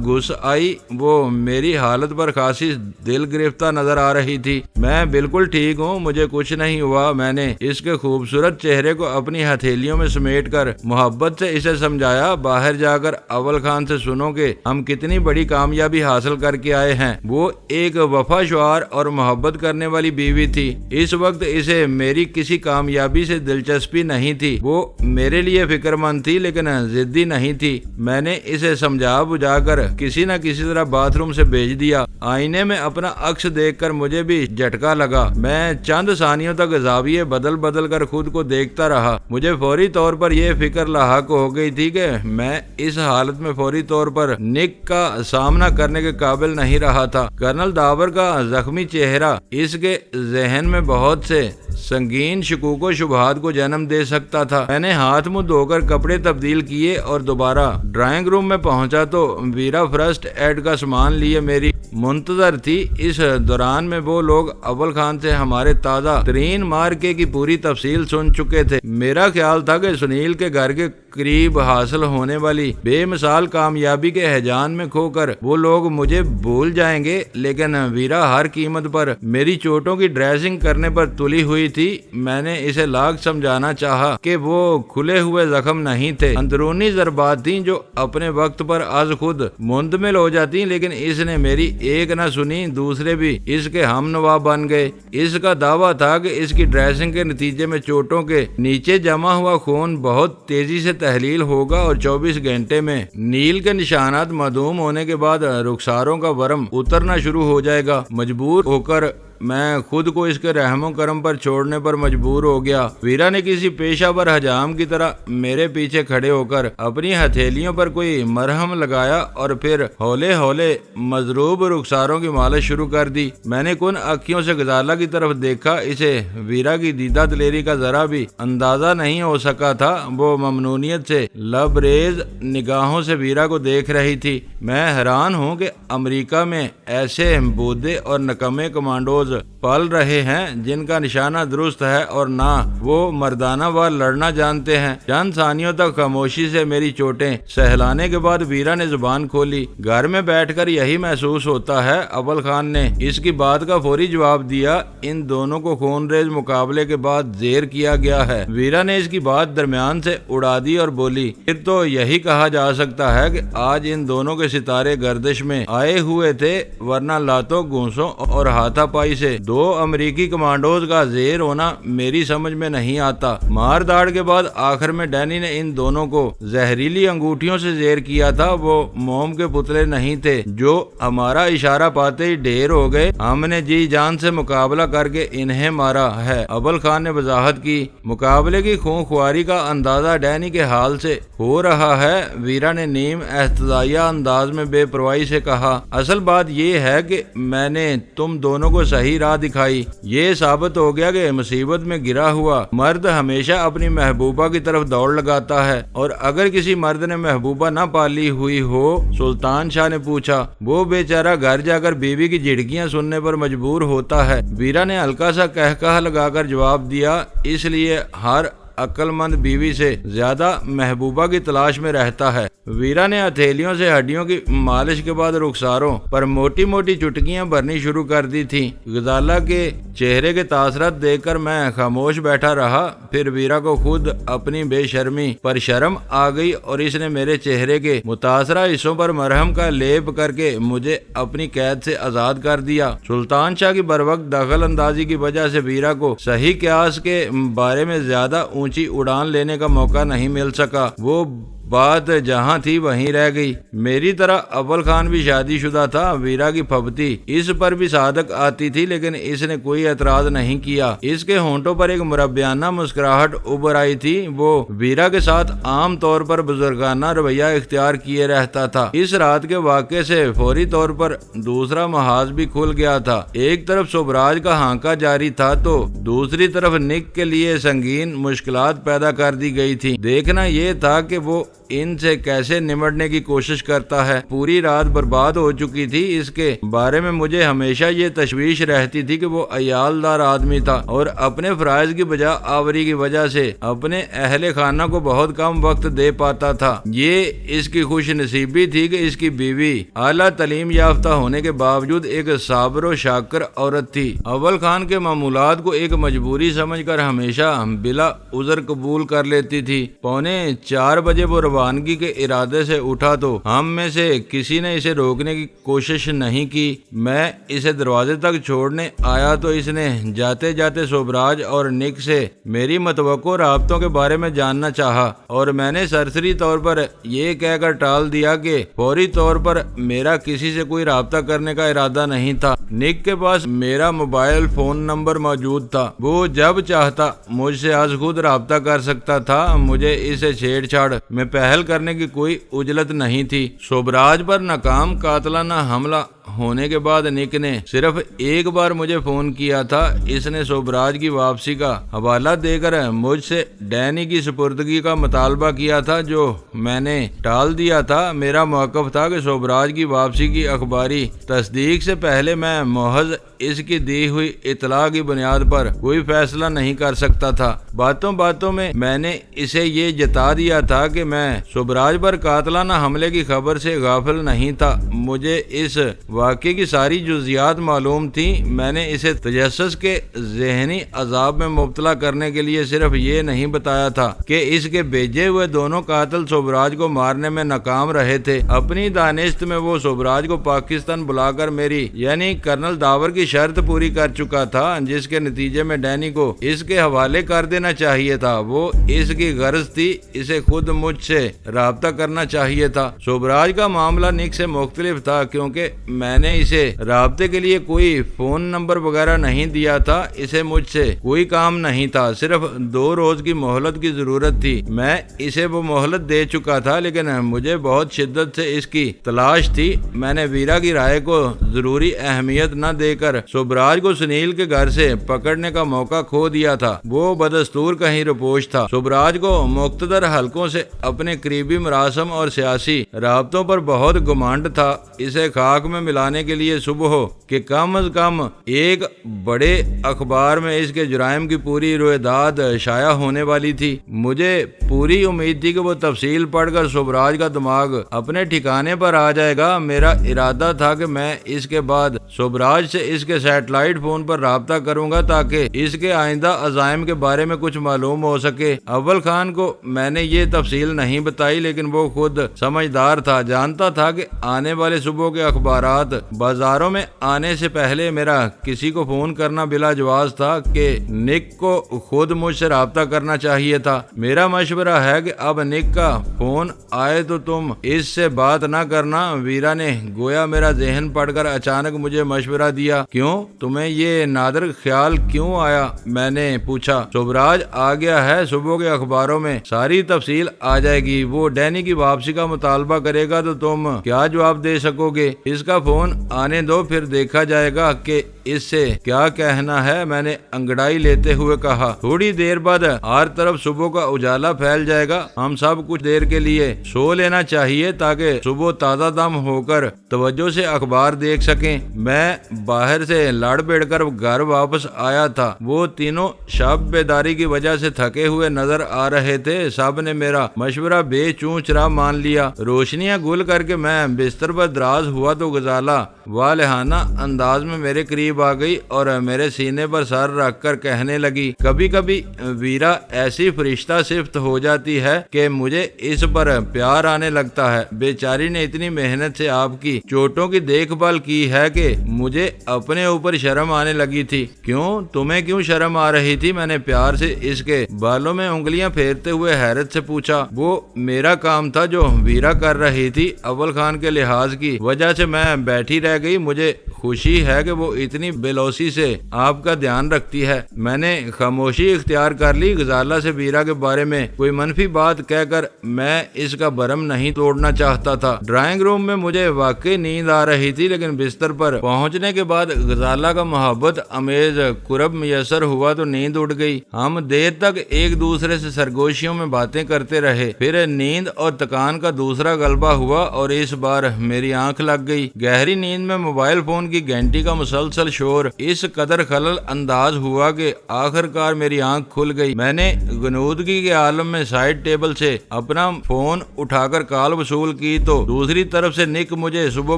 گھس آئی۔ وہ میری حالت پر خاصی دل گرفتہ نظر آ رہی تھی۔ میں بالکل ٹھیک ہوں، مجھے کچھ نہیں ہوا۔ میں نے اس کے خوبصورت چہرے کو اپنی ہتھیلیوں میں سمیٹ کر محبت سے اسے سمجھایا، باہر جا کر اول خان سے سنو کہ ہم کتنی بڑی کامیابی حاصل کر کے آئے ہیں۔ وہ ایک وفا شعار اور محبت کرنے والی بیوی تھی۔ اس وقت اسے میری کسی کامیابی سے دلچسپی نہیں تھی۔ وہ میرے لیے فکر مند تھی لیکن ضدی نہیں تھی۔ میں نے اسے سمجھا بجھا کر کسی نہ کسی طرح باتھ روم سے بھیج دیا۔ آئینے میں اپنا عکس دیکھ کر مجھے بھی جھٹکا لگا۔ میں چند ثانیوں تک زاویے بدل کر خود کو دیکھتا رہا۔ مجھے فوری طور پر یہ فکر لاحق ہو گئی تھی کہ میں اس حالت میں فوری طور پر نک کا سامنا کرنے کے قابل نہیں رہا تھا۔ کرنل داور کا زخمی چہرہ اس کے ذہن میں بہت سے سنگین شکوک و شبہات کو جنم دے سکتا تھا۔ میں نے ہاتھ منہ دھو کر کپڑے تبدیل کیے اور دوبارہ ڈرائنگ روم میں پہنچا تو ویرا فرسٹ ایڈ کا سامان لیے میری منتظر تھی۔ اس دوران میں وہ لوگ اول خان سے ہمارے تازہ ترین مارکے کی پوری تفصیل سن چکے تھے۔ میرا خیال تھا کہ سنیل کے گھر کے قریب حاصل ہونے والی بے مثال کامیابی کے ہیجان میں کھو کر وہ لوگ مجھے بھول جائیں گے، لیکن ویرا ہر قیمت پر میری چوٹوں کی ڈریسنگ کرنے پر تلی ہوئی تھی۔ میں نے اسے لاکھ سمجھانا چاہا کہ وہ کھلے ہوئے زخم نہیں تھے، اندرونی ضربات تھیں جو اپنے وقت پر از خود منتمل ہو جاتی، لیکن اس نے میری ایک نہ سنی، دوسرے بھی اس کے ہم نوا بن گئے۔ اس کا دعویٰ تھا کہ اس کی ڈریسنگ کے نتیجے میں چوٹوں کے نیچے جمع ہوا خون بہت تیزی سے تحلیل ہوگا اور 24 گھنٹے میں نیل کے نشانات معدوم ہونے کے بعد رخساروں کا ورم اترنا شروع ہو جائے گا۔ مجبور ہو کر میں خود کو اس کے رحم و کرم پر چھوڑنے پر مجبور ہو گیا۔ ویرا نے کسی پیشہ ور حجام کی طرح میرے پیچھے کھڑے ہو کر اپنی ہتھیلیوں پر کوئی مرہم لگایا اور پھر ہولے ہولے مضروب رخساروں کی مالش شروع کر دی۔ میں نے کن اکھیوں سے غزالہ کی طرف دیکھا۔ اسے ویرا کی دیدہ دلیری کا ذرا بھی اندازہ نہیں ہو سکا تھا۔ وہ ممنونیت سے لبریز نگاہوں سے ویرا کو دیکھ رہی تھی۔ میں حیران ہوں کہ امریکہ میں ایسے بودے اور نکمے کمانڈوز پل رہے ہیں جن کا نشانہ درست ہے اور نہ وہ مردانہ وار لڑنا جانتے ہیں۔ چند ثانیوں تک خاموشی سے میری چوٹیں سہلانے کے بعد ویرا نے زبان کھولی۔ گھر میں بیٹھ کر یہی محسوس ہوتا ہے، اول خان نے اس کی بات کا فوری جواب دیا۔ ان دونوں کو خون ریز مقابلے کے بعد زیر کیا گیا ہے۔ ویرا نے اس کی بات درمیان سے اڑا دی اور بولی، پھر تو یہی کہا جا سکتا ہے کہ آج ان دونوں کے ستارے گردش میں آئے ہوئے تھے، ورنہ لاتوں گونسوں اور ہاتھا پائی سے دو امریکی کمانڈوز کا زیر ہونا میری سمجھ میں نہیں آتا۔ مار داڑ کے بعد آخر میں ڈینی نے ان دونوں کو زہریلی انگوٹھیوں سے زیر کیا تھا۔ وہ موم کے پتلے نہیں تھے جو ہمارا اشارہ پاتے ہی ڈھیر ہو گئے۔ ہم نے جی جان سے مقابلہ کر کے انہیں مارا ہے، اول خان نے وضاحت کی۔ مقابلے کی خون خواری کا اندازہ ڈینی کے حال سے ہو رہا ہے، ویرا نے نیم احتجاجیہ انداز میں بے پرواہی سے کہا۔ اصل بات یہ ہے کہ میں نے تم دونوں کو صحیح راہ دکھائی۔ یہ ثابت ہو گیا کہ مصیبت میں گرا ہوا مرد ہمیشہ اپنی محبوبہ کی طرف دوڑ لگاتا ہے، اور اگر کسی مرد نے محبوبہ نہ پالی ہوئی ہو، سلطان شاہ نے پوچھا، وہ بیچارہ گھر جا کر بیوی کی جھڑکیاں سننے پر مجبور ہوتا ہے۔ ویرا نے ہلکا سا کہکہا لگا کر جواب دیا، اس لیے ہر عقل مند بیوی سے زیادہ محبوبہ کی تلاش میں رہتا ہے۔ ویرا نے ہتھیلیوں سے ہڈیوں کی مالش کے بعد رخساروں پر موٹی موٹی چٹکیاں بھرنی شروع کر دی تھیں۔ غزالہ کے چہرے کے تاثرات دیکھ کر میں خاموش بیٹھا رہا۔ پھر ویرا کو خود اپنی بے شرمی پر شرم آ گئی اور اس نے میرے چہرے کے متاثرہ حصوں پر مرہم کا لیپ کر کے مجھے اپنی قید سے آزاد کر دیا۔ سلطان شاہ کی بروقت دخل اندازی کی وجہ سے ویرا کو صحیح قیاس کے بارے میں زیادہ اونچی اڑان لینے کا موقع نہیں مل سکا۔ وہ بات جہاں تھی وہیں رہ گئی۔ میری طرح اول خان بھی شادی شدہ تھا۔ ویرا کی پھپتی اس پر بھی صادق آتی تھی، لیکن اس نے کوئی اعتراض نہیں کیا۔ اس کے ہونٹوں پر ایک مربیانہ مسکراہٹ ابھر آئی تھی۔ وہ ویرا کے ساتھ عام طور پر بزرگانہ رویہ اختیار کیے رہتا تھا۔ اس رات کے واقعے سے فوری طور پر دوسرا محاذ بھی کھل گیا تھا۔ ایک طرف سوبراج کا ہانکا جاری تھا تو دوسری طرف نک کے لیے سنگین مشکلات پیدا کر دی گئی تھی۔ دیکھنا یہ تھا کہ وہ ان سے کیسے نمٹنے کی کوشش کرتا ہے۔ پوری رات برباد ہو چکی تھی۔ اس کے بارے میں مجھے ہمیشہ یہ تشویش رہتی تھی کہ وہ عیالدار آدمی تھا اور اپنے فرائض کی بجا آوری کی وجہ سے اپنے اہل خانہ کو بہت کم وقت دے پاتا تھا۔ یہ اس کی خوش نصیبی تھی کہ اس کی بیوی اعلیٰ تعلیم یافتہ ہونے کے باوجود ایک صابر و شاکر عورت تھی۔ اول خان کے معمولات کو ایک مجبوری سمجھ کر ہمیشہ بلا عذر قبول کر لیتی تھی۔ 3:45 بجے وہ روانگی کے ارادے سے اٹھا تو ہم میں سے کسی نے اسے روکنے کی کوشش نہیں کی۔ میں اسے دروازے تک چھوڑنے آیا تو اس نے جاتے جاتے سوبراج اور نک سے میری متوقع رابطوں کے بارے میں جاننا چاہا، اور میں نے سرسری طور پر یہ کہہ کر ٹال دیا کہ فوری طور پر میرا کسی سے کوئی رابطہ کرنے کا ارادہ نہیں تھا۔ نک کے پاس میرا موبائل فون نمبر موجود تھا۔ وہ جب چاہتا مجھ سے از خود رابطہ کر سکتا تھا۔ مجھے اسے چھیڑ چھاڑ میں پہل کرنے کی کوئی عجلت نہیں تھی۔ سوبراج پر ناکام قاتلانہ حملہ ہونے کے بعد نک نے صرف ایک بار مجھے فون کیا تھا۔ اس نے سوبراج کی واپسی کا حوالہ دے کر مجھ سے ڈینی کی سپردگی کا مطالبہ کیا تھا، جو میں نے ٹال دیا تھا۔ میرا موقف تھا کہ سوبراج کی واپسی کی اخباری تصدیق سے پہلے میں محض اس کی دی ہوئی اطلاع کی بنیاد پر کوئی فیصلہ نہیں کر سکتا تھا۔ باتوں باتوں میں نے اسے یہ جتا دیا تھا کہ میں سوبراج پر قاتلانہ حملے کی خبر سے غافل نہیں تھا۔ مجھے اس واقعے کی ساری جزیات معلوم تھیں۔ میں نے اسے تجسس کے ذہنی عذاب میں مبتلا کرنے کے لیے صرف یہ نہیں بتایا تھا کہ اس کے بھیجے ہوئے دونوں قاتل سوبراج کو مارنے میں ناکام رہے تھے۔ اپنی دانشت میں وہ سوبراج کو پاکستان بلا کر میری یعنی کرنل داور کی شرط پوری کر چکا تھا، جس کے نتیجے میں ڈینی کو اس کے حوالے کر دینا چاہیے تھا۔ وہ اس کی غرض تھی، اسے خود مجھ سے رابطہ کرنا چاہیے تھا۔ سوبراج کا معاملہ نک سے مختلف تھا، کیونکہ میں نے اسے رابطے کے لیے کوئی فون نمبر وغیرہ نہیں دیا تھا، اسے مجھ سے کوئی کام نہیں تھا، صرف 2 روز کی مہلت کی ضرورت تھی۔ میں اسے وہ مہلت دے چکا تھا، لیکن مجھے بہت شدت سے اس کی تلاش تھی۔ میں نے ویرا کی رائے کو ضروری اہمیت نہ دے کر سبراج کو سنیل کے گھر سے پکڑنے کا موقع کھو دیا تھا۔ وہ بدستور کہیں روپوش تھا۔ سبراج کو مقتدر حلقوں سے اپنے قریبی مراسم اور سیاسی رابطوں پر بہت گمانڈ تھا۔ اسے خاک میں ملانے کے لیے صبح کہ کم از کم ایک بڑے اخبار میں اس کے جرائم کی پوری رویداد شائع ہونے والی تھی۔ مجھے پوری امید تھی کہ وہ تفصیل پڑھ کر سبراج کا دماغ اپنے ٹھکانے پر آ جائے گا۔ میرا ارادہ تھا کہ میں اس کے بعد سبراج سے اس کے سیٹلائٹ فون پر رابطہ کروں گا تاکہ اس کے آئندہ عزائم کے بارے میں کچھ معلوم ہو سکے۔ اول خان کو میں نے یہ تفصیل نہیں بتائی، لیکن وہ خود سمجھدار تھا، جانتا تھا کہ آنے والے صبح کے اخبارات بازاروں میں آنے سے پہلے میرا کسی کو فون کرنا بلا جواز تھا کہ نک کو خود مجھ سے رابطہ کرنا چاہیے تھا۔ میرا مشورہ ہے کہ اب نک کا فون آئے تو تم اس سے بات نہ کرنا۔ ویرا نے گویا میرا ذہن پڑھ کر اچانک مجھے مشورہ دیا۔ کیوں؟ تمہیں یہ نادر خیال کیوں آیا؟ میں نے پوچھا۔ سبراج آ گیا ہے، صبح کے اخباروں میں ساری تفصیل آ جائے گی۔ وہ ڈینی کی واپسی کا مطالبہ کرے گا تو تم کیا جواب دے سکو گے؟ اس کا فون آنے دو، پھر دیکھا جائے گا کہ اس سے کیا کہنا ہے، میں نے انگڑائی لیتے ہوئے کہا۔ تھوڑی دیر بعد ہر طرف صبح کا اجالا پھیل جائے گا۔ ہم سب کچھ دیر کے لیے سو لینا چاہیے تاکہ صبح تازہ دم ہو کر توجہ سے اخبار دیکھ سکیں۔ میں باہر سے لڑ بیڑ کر گھر واپس آیا تھا۔ وہ تینوں شب بیداری کی وجہ سے تھکے ہوئے نظر آ رہے تھے۔ سب نے میرا مشورہ بے چوں چرا مان لیا۔ روشنیاں گل کر کے میں بستر پر دراز ہوا تو غزالہ والہانہ انداز میں میرے قریب آ گئی اور میرے سینے پر سر رکھ کر کہنے لگی، کبھی کبھی ویرا ایسی فرشتہ صفت ہو جاتی ہے کہ مجھے اس پر پیار آنے لگتا ہے۔ بیچاری نے اتنی محنت سے آپ کی چوٹوں کی دیکھ بھال کی ہے کہ مجھے اپنے اوپر شرم آنے لگی تھی۔ کیوں؟ تمہیں کیوں شرم آ رہی تھی؟ میں نے پیار سے اس کے بالوں میں انگلیاں پھیرتے ہوئے حیرت سے پوچھا۔ وہ میرا کام تھا جو ویرا کر رہی تھی۔ اول خان کے لحاظ کی وجہ سے میں بیٹھی رہ گئی۔ مجھے خوشی ہے کہ وہ اتنی بےلوسی سے آپ کا دھیان رکھتی ہے۔ میں نے خاموشی اختیار کر لی۔ غزالہ سے ویرا کے بارے میں کوئی منفی بات کہہ کر میں اس کا برم نہیں توڑنا چاہتا تھا۔ ڈرائنگ روم میں مجھے واقعی نیند آ رہی تھی، لیکن بستر پر پہنچنے کے بعد غزالہ کا محبت امیز قرب میسر ہوا تو نیند اڑ گئی۔ ہم دیر تک ایک دوسرے سے سرگوشیوں میں باتیں کرتے رہے۔ پھر نیند اور تکان کا دوسرا غلبہ ہوا اور اس بار میری آنکھ لگ گئی۔ گہری نیند میں موبائل فون کی گھنٹی کا مسلسل شور اس قدر خلل انداز ہوا کہ آخر کار میری آنکھ کھل گئی۔ میں نے غنودگی کے عالم میں سائیڈ ٹیبل سے اپنا فون اٹھا کر کال وصول کی تو دوسری طرف سے نک مجھے صبح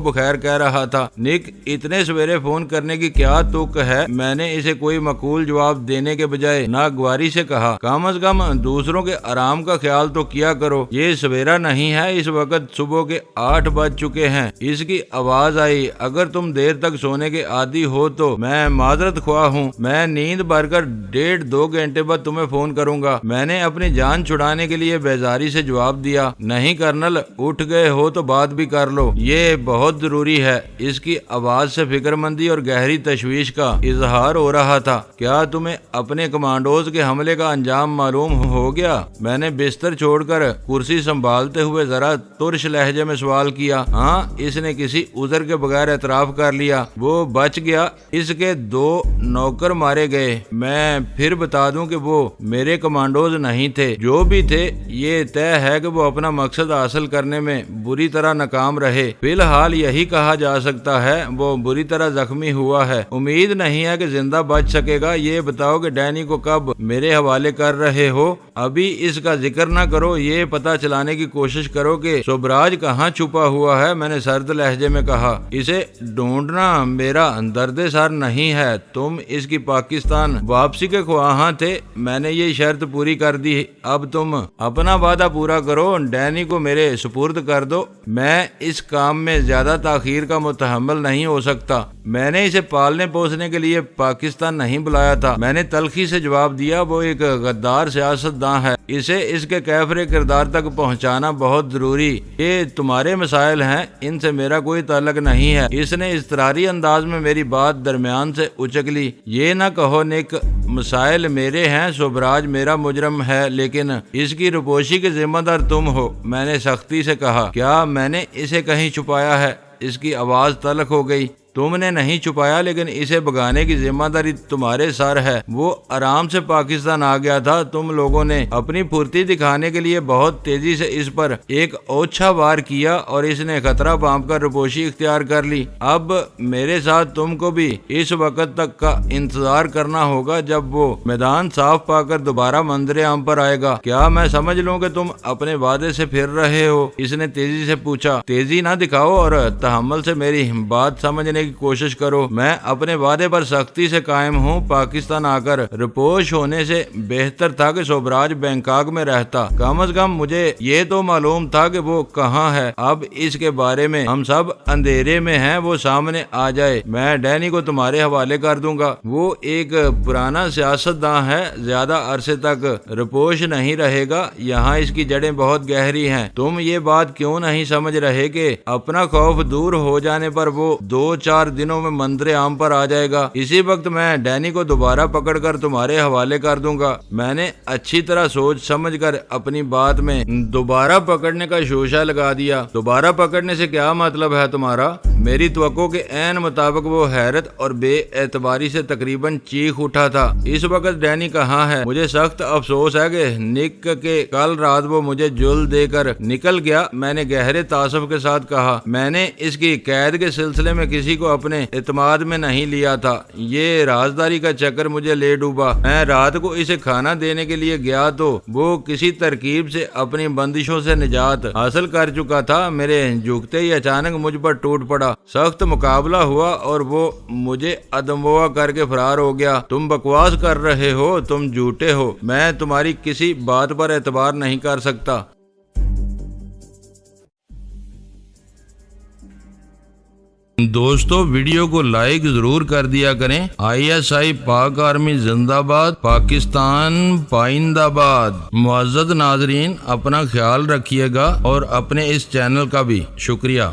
بخیر کہہ رہا تھا۔ نک، اتنے سویرے فون کرنے کی کیا تک ہے؟ میں نے اسے کوئی معقول جواب دینے کے بجائے ناگواری سے کہا، کم از کم دوسروں کے آرام کا خیال تو کیا کرو۔ یہ سویرا نہیں ہے، اس وقت صبح کے 8 بج چکے ہیں۔ اس کی آواز آئی، اگر تم دیر تک سونے کے عادی ہو تو میں معذرت خواہ ہوں۔ میں نیند بھر کر 1.5-2 گھنٹے بعد تمہیں فون کروں گا۔ میں نے اپنی جان چھڑانے کے لیے بیزاری سے جواب دیا، نہیں کرنل، اٹھ گئے ہو تو بات بھی کر لو، یہ بہت ضروری ہے۔ اس کی آواز سے فکر مندی اور گہری تشویش کا اظہار ہو رہا تھا۔ کیا تمہیں اپنے کمانڈوز کے حملے کا انجام معلوم ہو گیا؟ میں نے بستر چھوڑ کر کرسی سنبھالتے ہوئے ذرا ترش لہجے میں سوال کیا۔ ہاں، اس نے کسی عذر کے بغیر اعتراف کر لیا، وہ بچ گیا۔ اس کے 2 نوکر مارے گئے۔ میں پھر بتا دوں کہ وہ میرے کمانڈوز نہیں تھے، جو بھی تھے یہ طے ہے کہ وہ اپنا مقصد حاصل کرنے میں بری طرح ناکام رہے۔ فی الحال یہی کہا جا سکتا ہے وہ بری طرح زخمی ہوا ہے۔ امید نہیں ہے کہ زندہ بچ سکے گا۔ یہ بتاؤ کہ ڈینی کو کب میرے حوالے کر رہے ہو؟ ابھی اس کا ذکر نہ کرو، یہ پتہ چلانے کی کوشش کرو کہ سبراج کہاں چھپا ہوا ہے، میں نے سرد لہجے میں کہا۔ اسے ڈھونڈنا میرا درد سر نہیں ہے، تم اس کی پاکستان واپسی کے خواہاں تھے، میں نے یہ شرط پوری کر دی۔ اب تم اپنا وعدہ پورا کرو، ڈینی کو میرے سپرد کر دو۔ میں اس کام میں زیادہ تاخیر کا متحمل نہیں ہو سکتا۔ میں نے اسے پالنے پوسنے کے لیے پاکستان نہیں بلایا تھا۔ میں نے تلخی سے جواب دیا، وہ ایک غدار سیاستداں ہے، اسے اس کے کیفر کردار تک پہنچانا بہت ضروری۔ یہ تمہارے مسائل ہیں، ان سے میرا کوئی تعلق نہیں ہے۔ اس نے اضطراری انداز میں میری بات درمیان سے اچک لی۔ یہ نہ کہو نک، مسائل میرے ہیں، سوبراج میرا مجرم ہے، لیکن اس کی روپوشی کے ذمہ دار تم ہو۔ میں نے سختی سے کہا، کیا میں نے اسے کہیں چھپایا ہے؟ اس کی آواز تلخ ہو گئی۔ تم نے نہیں چھپایا، لیکن اسے بگانے کی ذمہ داری تمہارے سر ہے۔ وہ آرام سے پاکستان آ گیا تھا، تم لوگوں نے اپنی پھرتی دکھانے کے لیے بہت تیزی سے اس پر ایک اوچھا وار کیا اور اس نے خطرہ بانپ کر روپوشی اختیار کر لی۔ اب میرے ساتھ تم کو بھی اس وقت تک کا انتظار کرنا ہوگا جب وہ میدان صاف پا کر دوبارہ منظر عام پر آئے گا۔ کیا میں سمجھ لوں کہ تم اپنے وعدے سے پھر رہے ہو؟ اس نے تیزی سے پوچھا۔ تیزی نہ دکھاؤ اور تحمل سے میری بات سمجھنے کی کوشش کرو۔ میں اپنے وعدے پر سختی سے قائم ہوں۔ پاکستان آ کر رپوش ہونے سے بہتر تھا کہ سوبراج بینکاک میں رہتا۔ کم از کم مجھے یہ تو معلوم تھا کہ وہ کہاں ہے۔ اب اس کے بارے میں ہم سب اندھیرے میں ہیں، وہ سامنے آ جائے، میں ڈینی کو تمہارے حوالے کر دوں گا۔ وہ ایک پرانا سیاستداں ہے، زیادہ عرصے تک رپوش نہیں رہے گا، یہاں اس کی جڑیں بہت گہری ہیں۔ تم یہ بات کیوں نہیں سمجھ رہے کہ اپنا خوف دور ہو جانے پر وہ 2-4 دنوں میں منظر عام پر آ جائے گا؟ اسی وقت میں ڈینی کو دوبارہ پکڑ کر تمہارے حوالے کر دوں گا۔ میں نے اچھی طرح سوچ سمجھ کر اپنی بات میں دوبارہ پکڑنے کا شوشہ لگا دیا۔ دوبارہ پکڑنے سے کیا مطلب ہے تمہارا؟ میری توقع کے عین مطابق وہ حیرت اور بے اعتباری سے تقریباً چیخ اٹھا تھا۔ اس وقت ڈینی کہاں ہے؟ مجھے سخت افسوس ہے کہ نک کے کل رات وہ مجھے جل دے کر نکل گیا۔ میں نے گہرے تعصب کے ساتھ کہا، میں نے اس کی قید کے سلسلے میں کسی کو اپنے اعتماد میں نہیں لیا تھا۔ یہ رازداری کا چکر مجھے لے ڈوبا۔ میں رات کو اسے کھانا دینے کے لیے گیا تو وہ کسی ترکیب سے اپنی بندشوں سے نجات حاصل کر چکا تھا۔ میرے جھکتے ہی اچانک مجھ پر ٹوٹ پڑا، سخت مقابلہ ہوا اور وہ مجھے ادموا کر کے فرار ہو گیا۔ تم بکواس کر رہے ہو، تم جھوٹے ہو، میں تمہاری کسی بات پر اعتبار نہیں کر سکتا۔ دوستو ویڈیو کو لائک ضرور کر دیا کریں۔ ISI پاک آرمی زندہ باد، پاکستان پائندہ باد۔ معزز ناظرین، اپنا خیال رکھیے گا اور اپنے اس چینل کا بھی شکریہ۔